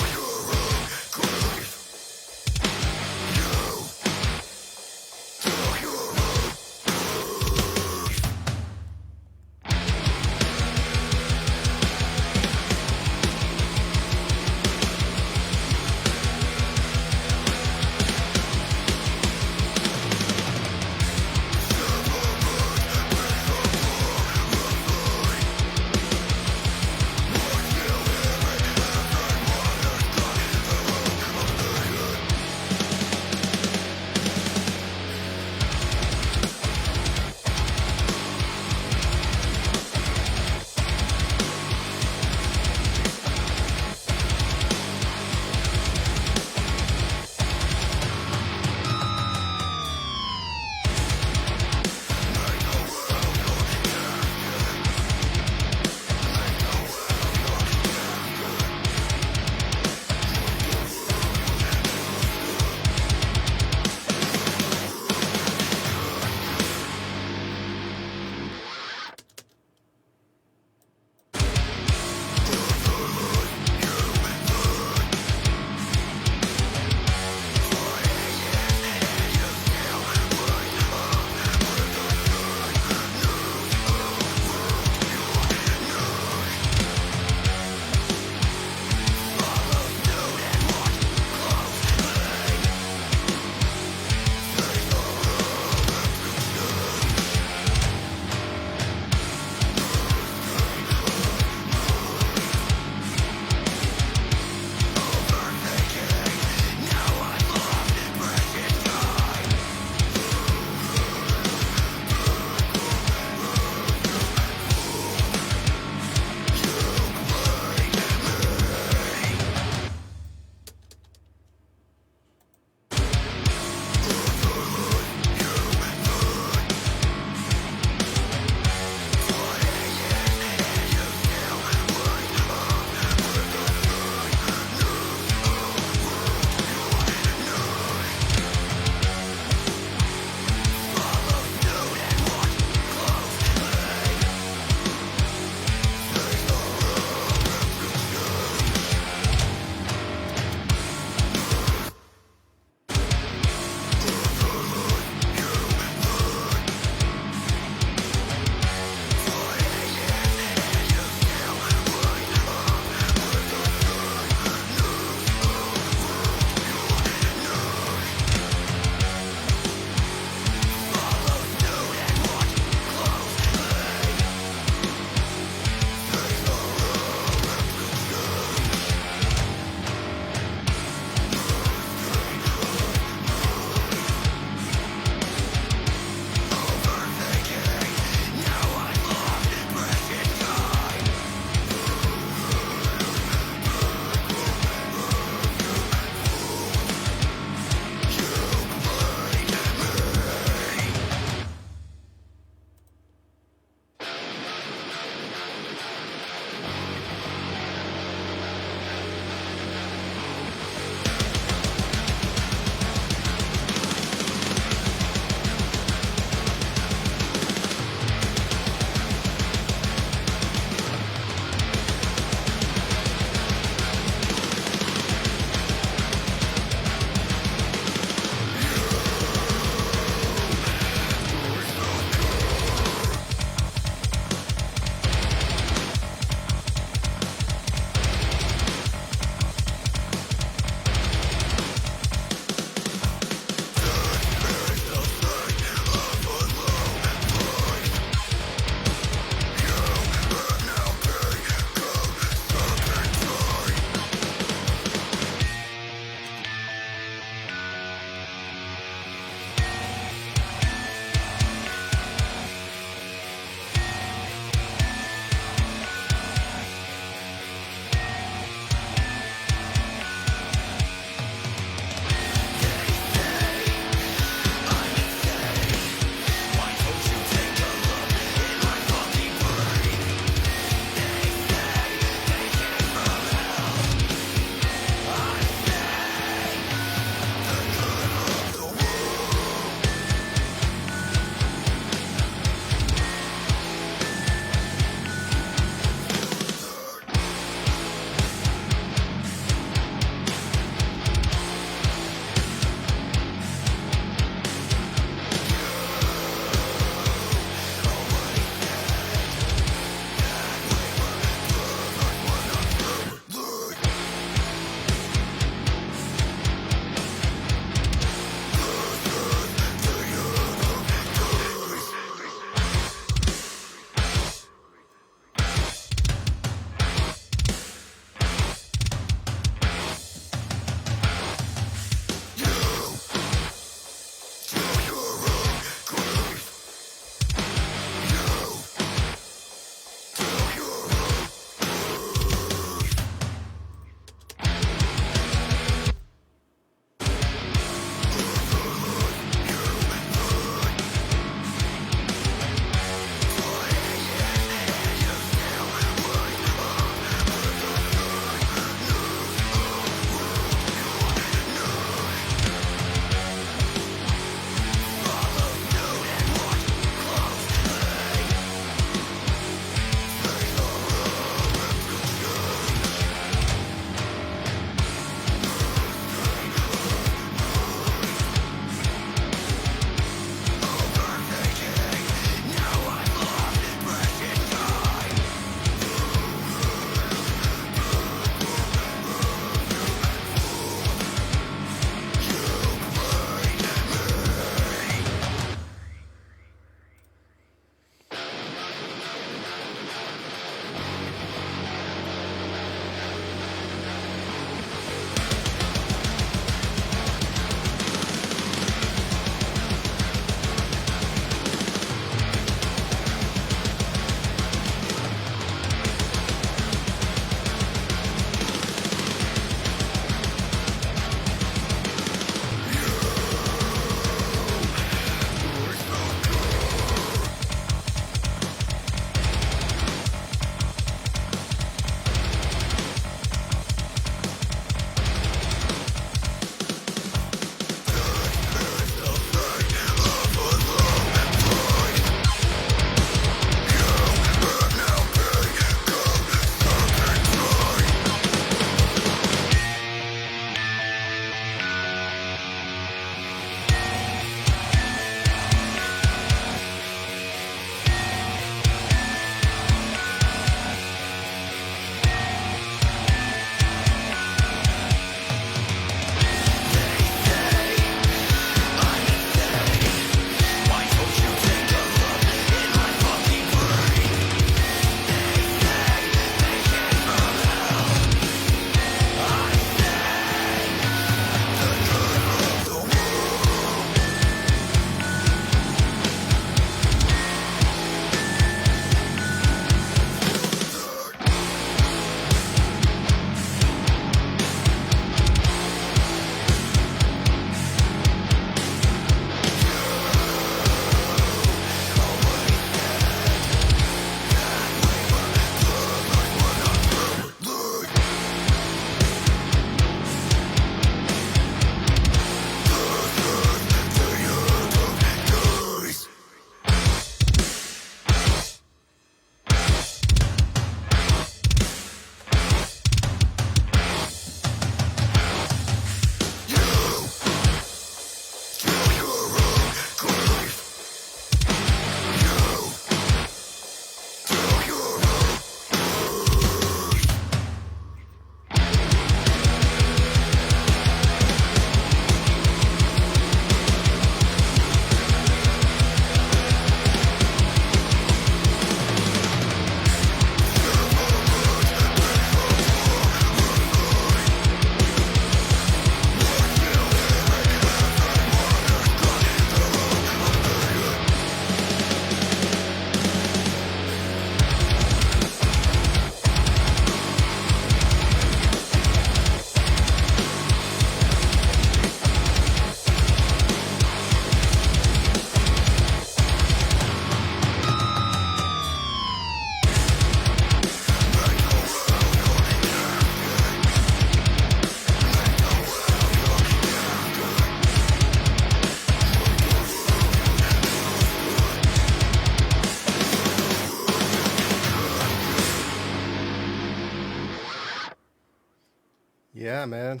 Yeah, man.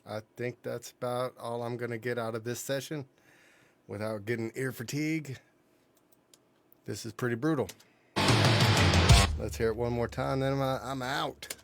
I think that's about all I'm going to get out of this session without getting ear fatigue. This is pretty brutal. Let's hear it one more time, then I'm out.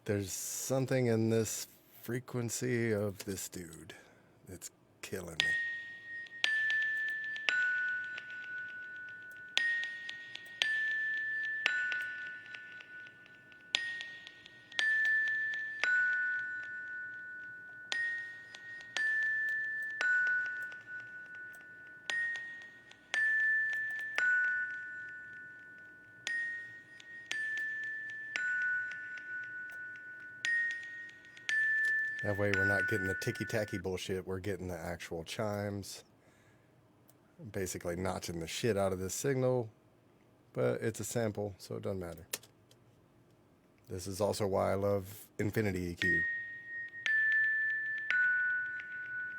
There's something in this frequency of this dude that's killing me. That way we're not getting the ticky-tacky bullshit. We're getting the actual chimes. Basically notching the shit out of this signal. But it's a sample, so it doesn't matter. This is also why I love Infinity EQ.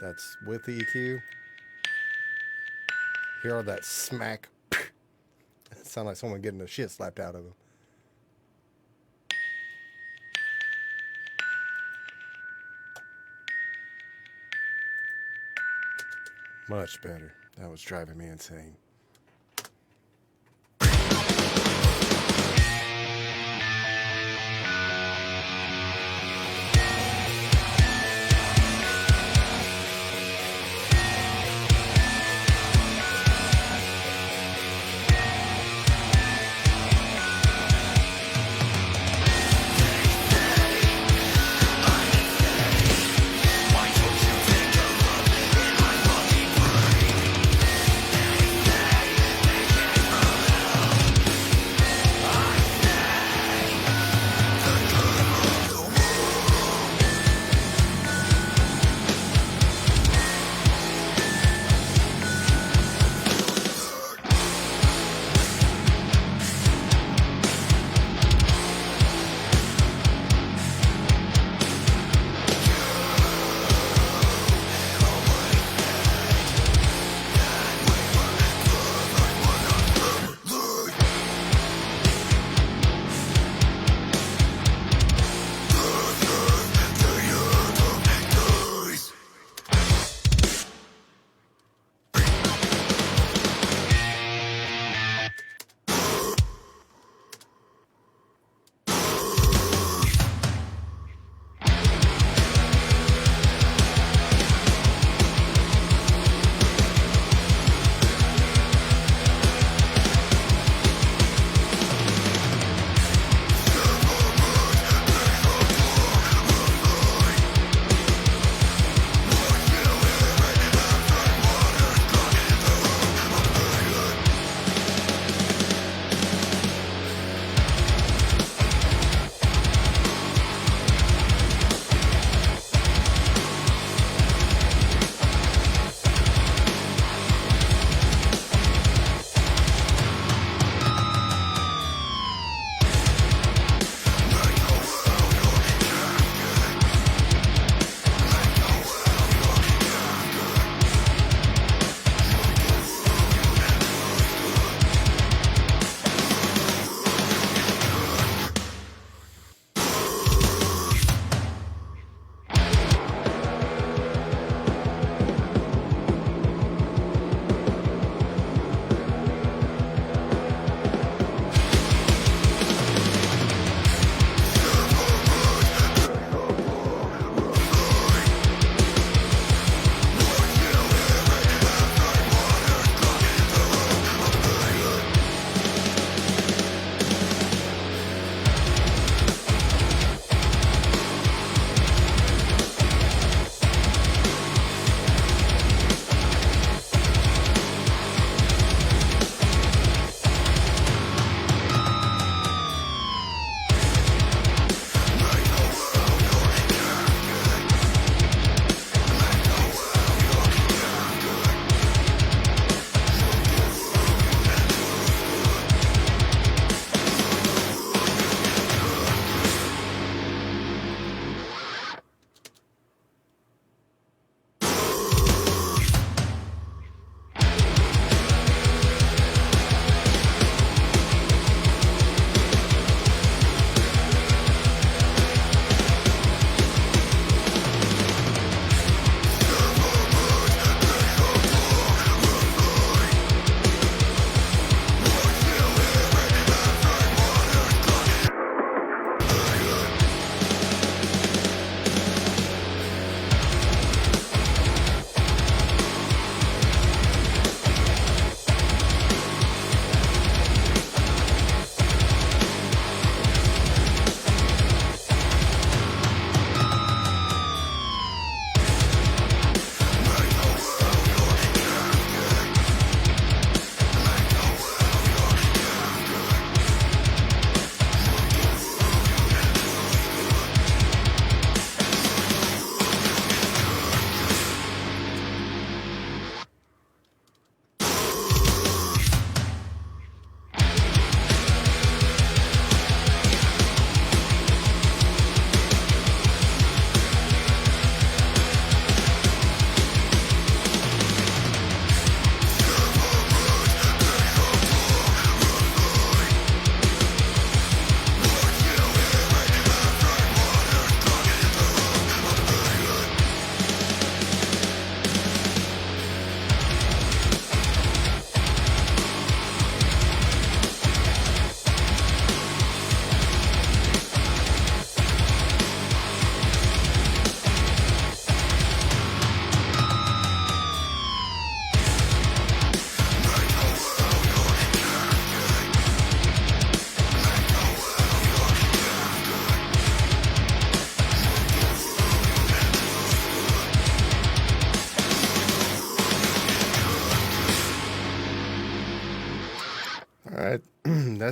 That's with the EQ. Hear all that smack. It sounds like someone getting the shit slapped out of them. Much better. That was driving me insane. Why don't you take a look in my fucking brain?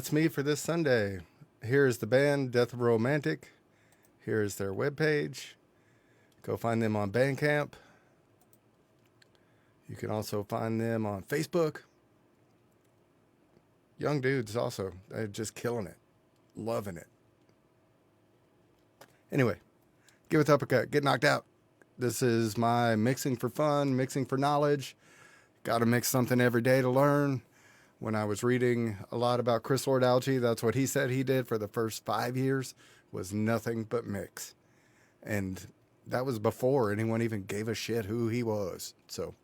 that's me for this Sunday. Here's the band Death of a Romantic. Here's their webpage. Go find them on Bandcamp. You can also find them on Facebook. Young dudes also. They're just killing it. Loving it. Anyway, give it the uppercut. Get knocked out. This is my mixing for fun, mixing for knowledge. Got to mix something every day to learn. When I was reading a lot about Chris Lord-Alge, that's what he said he did for the first 5 years, was nothing but mix. And that was before anyone even gave a shit who he was. So,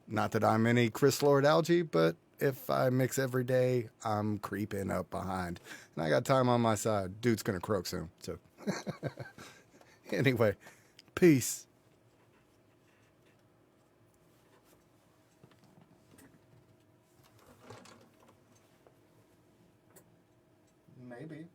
not that I'm any Chris Lord-Alge, but if I mix every day, I'm creeping up behind. And I got time on my side. Dude's going to croak soon. So, anyway, peace. Maybe.